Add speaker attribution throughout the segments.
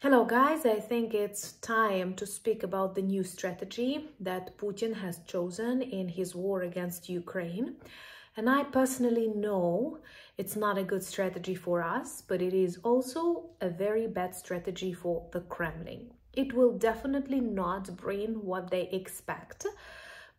Speaker 1: Hello guys, I think it's time to speak about the new strategy that Putin has chosen in his war against Ukraine. And I personally know it's not a good strategy for us, but it is also a very bad strategy for the Kremlin. It will definitely not bring what they expect.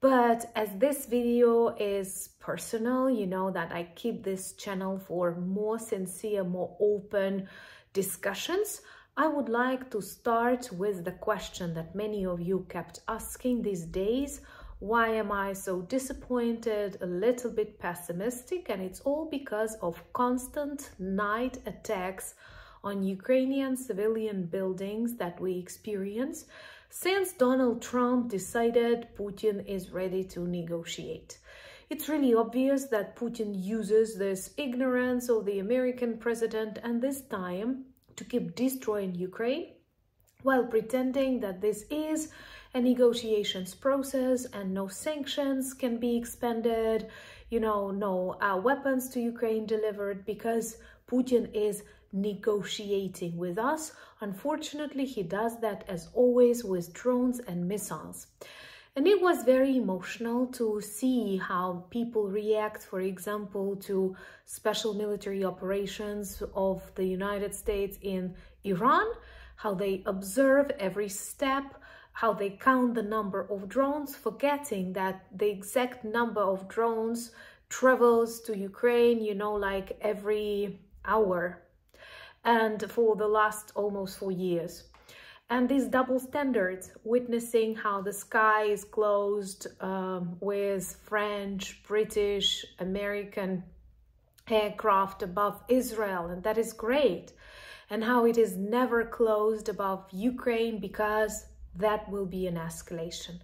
Speaker 1: But as this video is personal, you know that I keep this channel for more sincere, more open discussions. I would like to start with the question that many of you kept asking these days. Why am I so disappointed, a little bit pessimistic? And it's all because of constant night attacks on Ukrainian civilian buildings that we experience since Donald Trump decided Putin is ready to negotiate. It's really obvious that Putin uses this ignorance of the American president and this time to keep destroying Ukraine while pretending that this is a negotiations process and no sanctions can be expended, no weapons to Ukraine delivered because Putin is negotiating with us. Unfortunately, he does that as always with drones and missiles. And it was very emotional to see how people react, for example, to special military operations of the United States in Iran, how they observe every step, how they count the number of drones, forgetting that the exact number of drones travels to Ukraine, like every hour, and for the last almost 4 years. And these double standards, witnessing how the sky is closed with French, British, American aircraft above Israel, and that is great. And how it is never closed above Ukraine because that will be an escalation.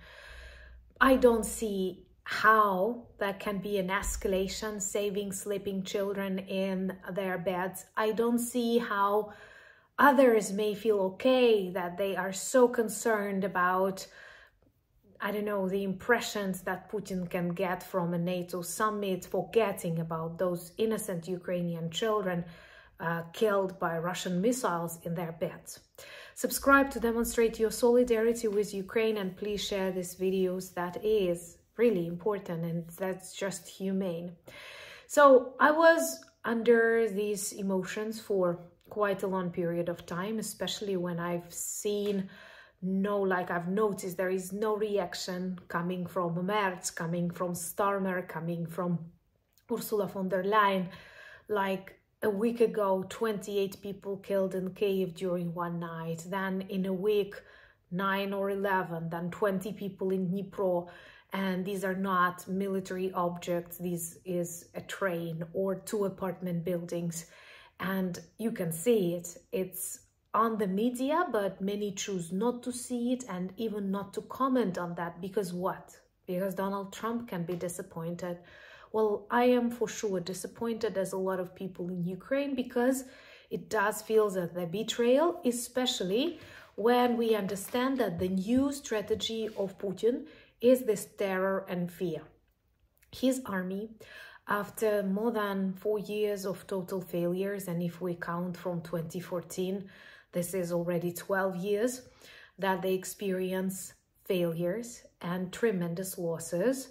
Speaker 1: I don't see how that can be an escalation, saving sleeping children in their beds. I don't see how others may feel okay that they are so concerned about, the impressions that Putin can get from a NATO summit, forgetting about those innocent Ukrainian children killed by Russian missiles in their beds. Subscribe to demonstrate your solidarity with Ukraine, and please share these videos. That is really important and that's just humane. So I was under these emotions for quite a long period of time, especially when I've noticed there is no reaction coming from Merz, coming from Starmer, coming from Ursula von der Leyen. Like a week ago, 28 people killed in Kyiv during one night. Then in a week, 9 or 11, then 20 people in Dnipro. And these are not military objects. This is a train or 2 apartment buildings. And you can see it. It's on the media, but many choose not to see it and even not to comment on that. Because what? Because Donald Trump can be disappointed. Well, I am for sure disappointed, as a lot of people in Ukraine, because it does feel that the betrayal, especially when we understand that the new strategy of Putin is this terror and fear. His army, after more than 4 years of total failures, and if we count from 2014, this is already 12 years that they experience failures and tremendous losses.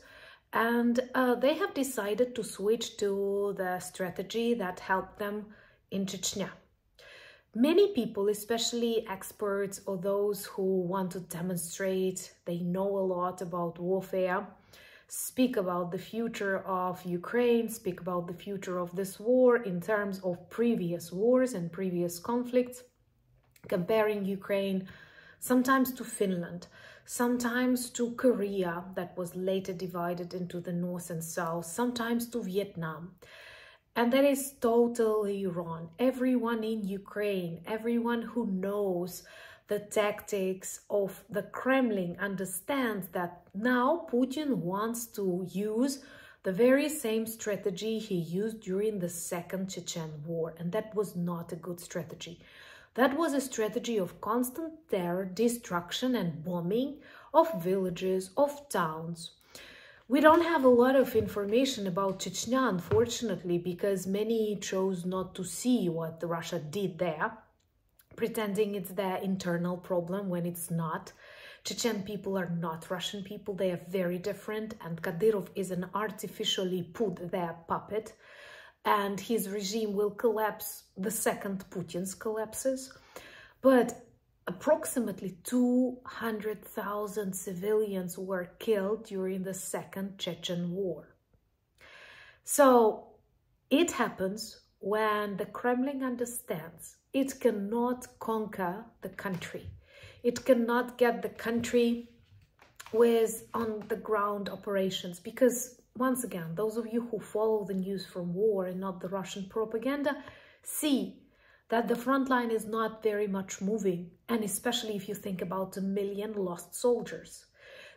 Speaker 1: And they have decided to switch to the strategy that helped them in Chechnya. Many people, especially experts or those who want to demonstrate they know a lot about warfare, speak about the future of Ukraine, speak about the future of this war in terms of previous wars and previous conflicts, comparing Ukraine sometimes to Finland, sometimes to Korea that was later divided into the North and South, sometimes to Vietnam. And that is totally wrong. Everyone in Ukraine, everyone who knows the tactics of the Kremlin understands that now Putin wants to use the very same strategy he used during the Second Chechen War. And that was not a good strategy. That was a strategy of constant terror, destruction and bombing of villages, of towns. We don't have a lot of information about Chechnya, unfortunately, because many chose not to see what Russia did there. pretending it's their internal problem when it's not. Chechen people are not Russian people. They are very different, and Kadyrov is an artificially put there puppet, and his regime will collapse the second Putin's collapses. But approximately 200,000 civilians were killed during the Second Chechen War. So it happens when the Kremlin understands it cannot conquer the country. It cannot get the country with on-the-ground operations, because once again, those of you who follow the news from war and not the Russian propaganda see that the front line is not very much moving, and especially if you think about the 1 million lost soldiers.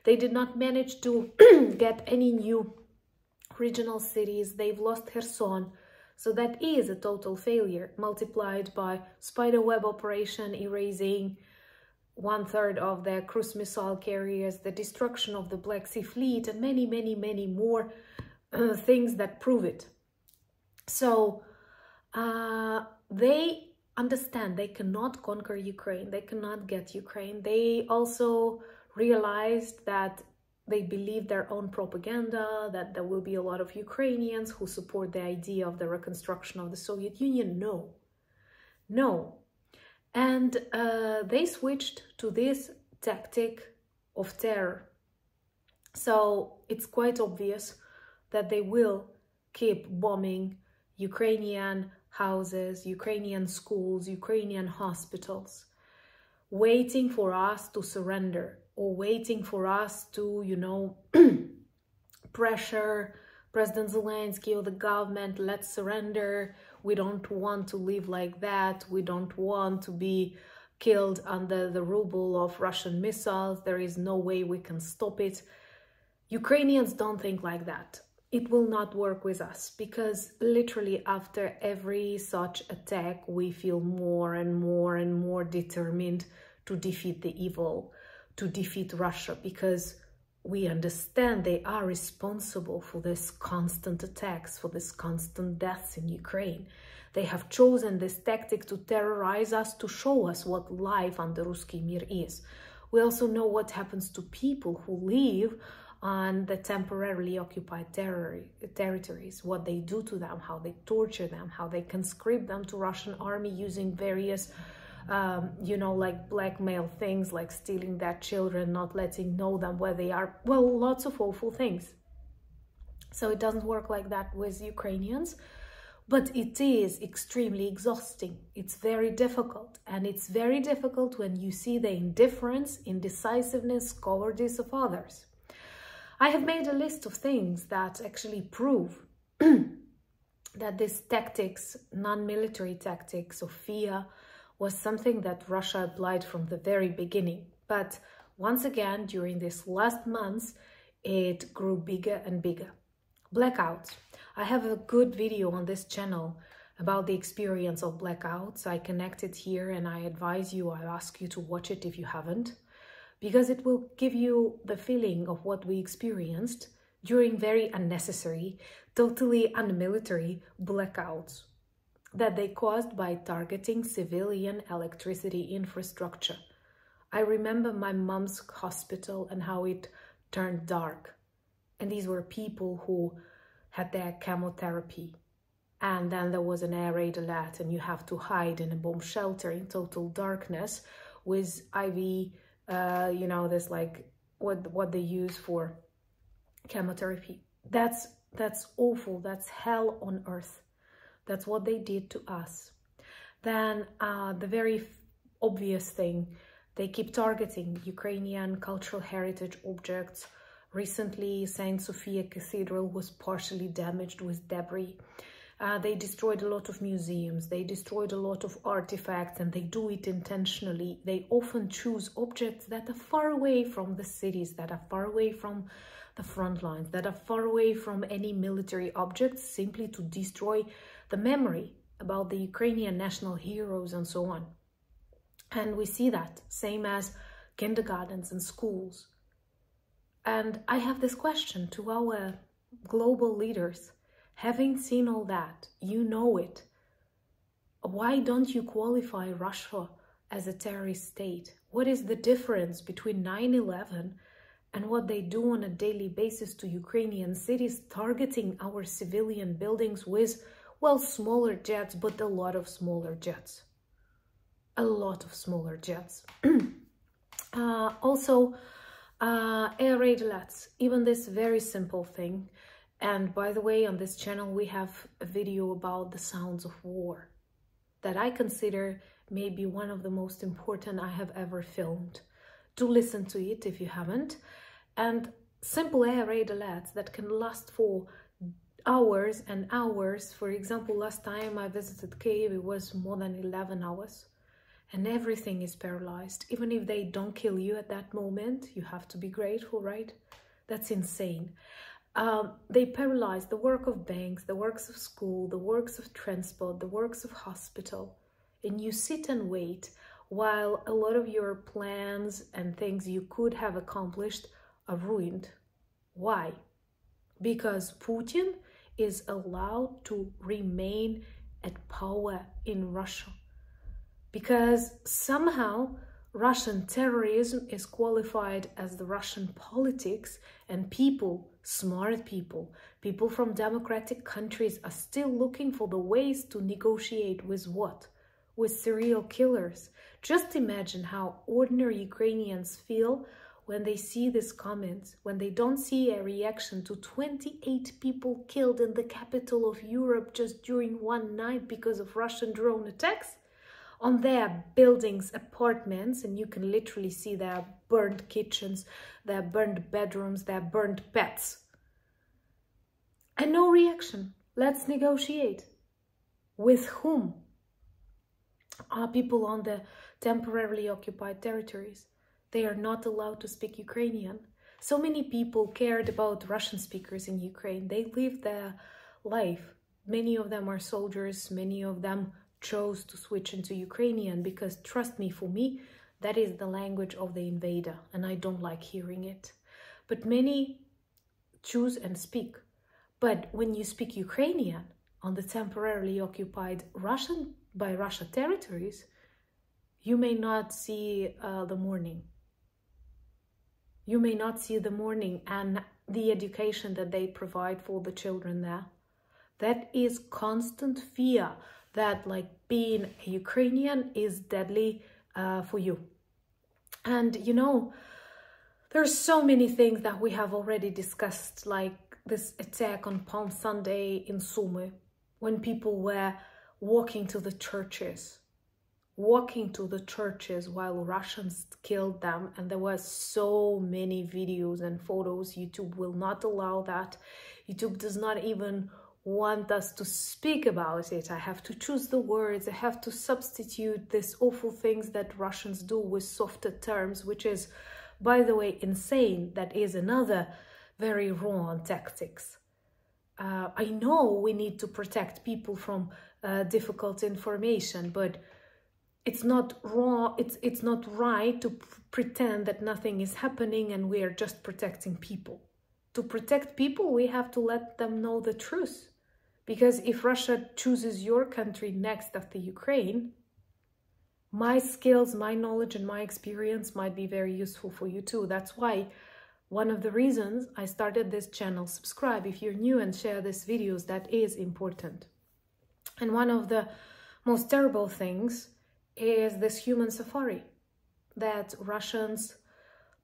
Speaker 1: They did not manage to get any new regional cities. They've lost Kherson, so that is a total failure, multiplied by spiderweb operation, erasing 1/3 of their cruise missile carriers, the destruction of the Black Sea Fleet, and many, many, many more things that prove it. So they understand they cannot conquer Ukraine. They cannot get Ukraine. They also realized that they believe their own propaganda, that there will be a lot of Ukrainians who support the idea of the reconstruction of the Soviet Union. No. And they switched to this tactic of terror. So it's quite obvious that they will keep bombing Ukrainian houses, Ukrainian schools, Ukrainian hospitals, waiting for us to surrender, or waiting for us to, you know, pressure President Zelensky or the government, let's surrender. We don't want to live like that. We don't want to be killed under the ruble of Russian missiles. There is no way we can stop it. Ukrainians don't think like that. It will not work with us, because literally after every such attack, we feel more and more and more determined to defeat the evil, to defeat Russia, because we understand they are responsible for this constant attacks, for this constant deaths in Ukraine. They have chosen this tactic to terrorize us, to show us what life under Ruski Mir is. We also know what happens to people who live on the temporarily occupied territories, what they do to them, how they torture them, how they conscript them to Russian army using various you know, like blackmail things, like stealing their children, not letting know them where they are. Well, lots of awful things. So it doesn't work like that with Ukrainians, but it is extremely exhausting. It's very difficult, and it's very difficult when you see the indifference, indecisiveness, cowardice of others. I have made a list of things that actually prove that these tactics, non-military tactics of fear, was something that Russia applied from the very beginning. But once again, during these last months, it grew bigger and bigger. Blackouts. I have a good video on this channel about the experience of blackouts. I connect it here, and I advise you, I ask you to watch it if you haven't, because it will give you the feeling of what we experienced during very unnecessary, totally unmilitary blackouts that they caused by targeting civilian electricity infrastructure. I remember my mom's hospital and how it turned dark. And these were people who had their chemotherapy. And then there was an air raid alert, and you have to hide in a bomb shelter in total darkness with IV, you know, this like what they use for chemotherapy. That's awful. That's hell on earth. That's what they did to us. Then the very obvious thing, they keep targeting Ukrainian cultural heritage objects. Recently, Saint Sophia Cathedral was partially damaged with debris. They destroyed a lot of museums. They destroyed a lot of artifacts, and they do it intentionally. They often choose objects that are far away from the cities, that are far away from the front lines, that are far away from any military objects, simply to destroy the memory about the Ukrainian national heroes and so on. And we see that, same as kindergartens and schools. And I have this question to our global leaders. Having seen all that, you know it, why don't you qualify Russia as a terrorist state? What is the difference between 9/11 and what they do on a daily basis to Ukrainian cities, targeting our civilian buildings with, well, smaller jets, but a lot of smaller jets. A lot of smaller jets. Also, air raid alerts, even this very simple thing. And by the way, on this channel, we have a video about the sounds of war that I consider maybe one of the most important I have ever filmed. Do listen to it if you haven't. And simple air raid alerts that can last for hours and hours. For example, last time I visited Kyiv, it was more than 11 hours. And everything is paralyzed. Even if they don't kill you at that moment, you have to be grateful, right? That's insane. They paralyze the work of banks, the works of school, the works of transport, the works of hospital. And you sit and wait while a lot of your plans and things you could have accomplished are ruined. Why? Because Putin is allowed to remain at power in Russia. Because somehow Russian terrorism is qualified as the Russian politics, and people, smart people, people from democratic countries are still looking for the ways to negotiate with what? With serial killers. Just imagine how ordinary Ukrainians feel when they see these comments, when they don't see a reaction to 28 people killed in the capital of Europe just during one night because of Russian drone attacks on their buildings, apartments, and you can literally see their burned kitchens, their burned bedrooms, their burned pets. And no reaction. Let's negotiate. With whom? Are people on the temporarily occupied territories? They are not allowed to speak Ukrainian. So many people cared about Russian speakers in Ukraine. They lived their life. Many of them are soldiers. Many of them chose to switch into Ukrainian because, trust me, for me, that is the language of the invader, and I don't like hearing it. But many choose and speak. But when you speak Ukrainian on the temporarily occupied by Russia territories, you may not see the morning. You may not see the morning and the education that they provide for the children there. That is constant fear that, like, being a Ukrainian is deadly for you. And, you know, there's so many things that we have already discussed, like this attack on Palm Sunday in Sumy, when people were walking to the churches while Russians killed them. And there were so many videos and photos. YouTube will not allow that. YouTube does not even want us to speak about it. I have to choose the words. I have to substitute these awful things that Russians do with softer terms, which is, by the way, insane. That is another very wrong tactics. I know we need to protect people from difficult information, but it's not wrong. It's not right to pretend that nothing is happening and we are just protecting people. To protect people, we have to let them know the truth. Because if Russia chooses your country next after Ukraine, my skills, my knowledge, and my experience might be very useful for you too. That's why one of the reasons I started this channel. Subscribe if you're new and share these videos. That is important. And one of the most terrible things is this human safari that Russians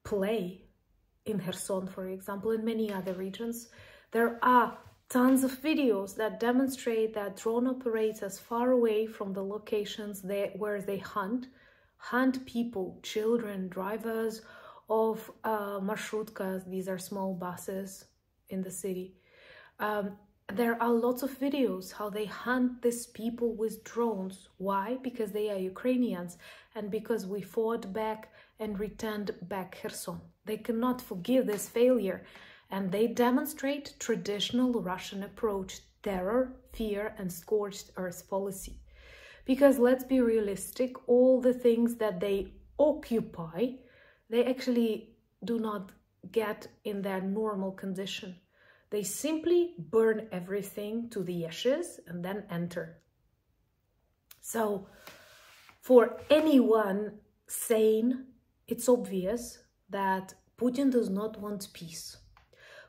Speaker 1: play in Kherson, for example, in many other regions. There are tons of videos that demonstrate that drone operators far away from the locations where they hunt people, children, drivers of marshrutkas. These are small buses in the city. There are lots of videos how they hunt these people with drones. Why? Because they are Ukrainians and because we fought back and returned back Kherson. They cannot forgive this failure. And they demonstrate traditional Russian approach, terror, fear, and scorched earth policy. Because let's be realistic, all the things that they occupy, they actually do not get in their normal condition. They simply burn everything to the ashes and then enter. So For anyone sane, it's obvious that Putin does not want peace.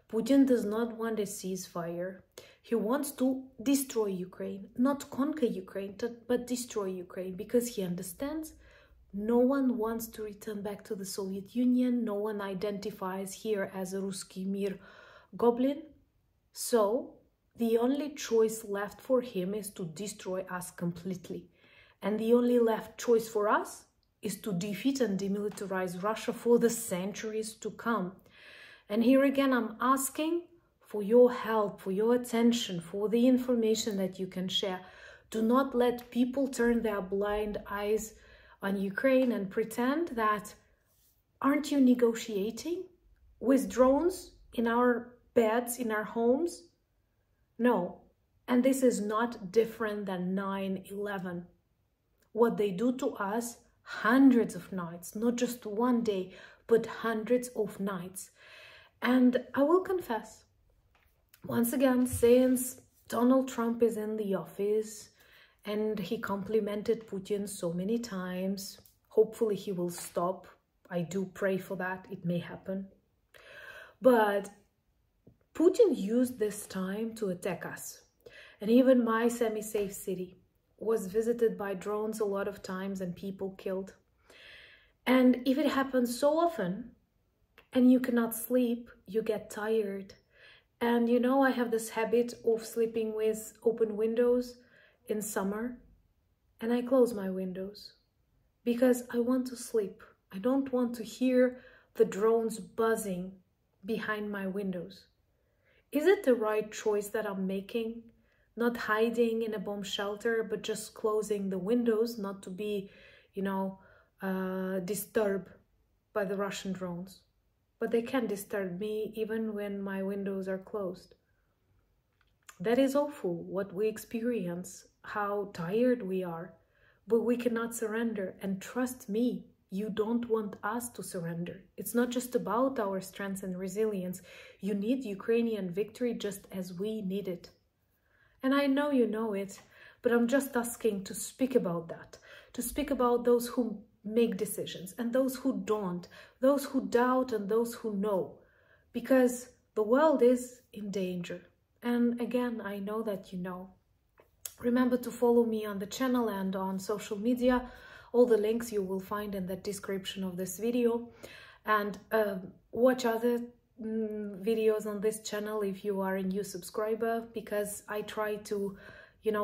Speaker 1: Putin does not want a ceasefire. He wants to destroy Ukraine, not conquer Ukraine, but destroy Ukraine, because he understands no one wants to return back to the Soviet Union. No one identifies here as a Ruski Mir goblin. So the only choice left for him is to destroy us completely. And the only left choice for us is to defeat and demilitarize Russia for the centuries to come. And here again, I'm asking for your help, for your attention, for the information that you can share. Do not let people turn their blind eyes on Ukraine and pretend that, aren't you negotiating with drones in our beds, in our homes? No. And this is not different than 9/11. What they do to us hundreds of nights, not just one day, but hundreds of nights. And I will confess, once again, since Donald Trump is in the office and he complimented Putin so many times, hopefully he will stop. I do pray for that. It may happen. But Putin used this time to attack us. And even my semi-safe city was visited by drones a lot of times and people killed. And if it happens so often and you cannot sleep, you get tired. And you know, I have this habit of sleeping with open windows in summer, and I close my windows because I want to sleep. I don't want to hear the drones buzzing behind my windows. Is it the right choice that I'm making? Not hiding in a bomb shelter, but just closing the windows, not to be, disturbed by the Russian drones. But they can disturb me even when my windows are closed. That is awful, what we experience, how tired we are, but we cannot surrender. And trust me, you don't want us to surrender. It's not just about our strength and resilience. You need Ukrainian victory just as we need it. And I know you know it, but I'm just asking to speak about that, to speak about those who make decisions and those who don't, those who doubt and those who know, because the world is in danger. And again, I know that you know. Remember to follow me on the channel and on social media. All the links you will find in the description of this video. And watch other videos on this channel if you are a new subscriber, because I try to,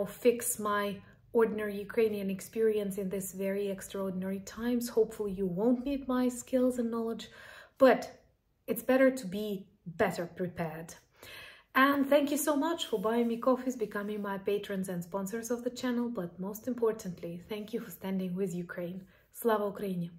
Speaker 1: fix my ordinary Ukrainian experience in this very extraordinary times. Hopefully you won't need my skills and knowledge, but it's better to be better prepared. And thank you so much for buying me coffees, becoming my patrons and sponsors of the channel, but most importantly, thank you for standing with Ukraine. Slava Ukraini!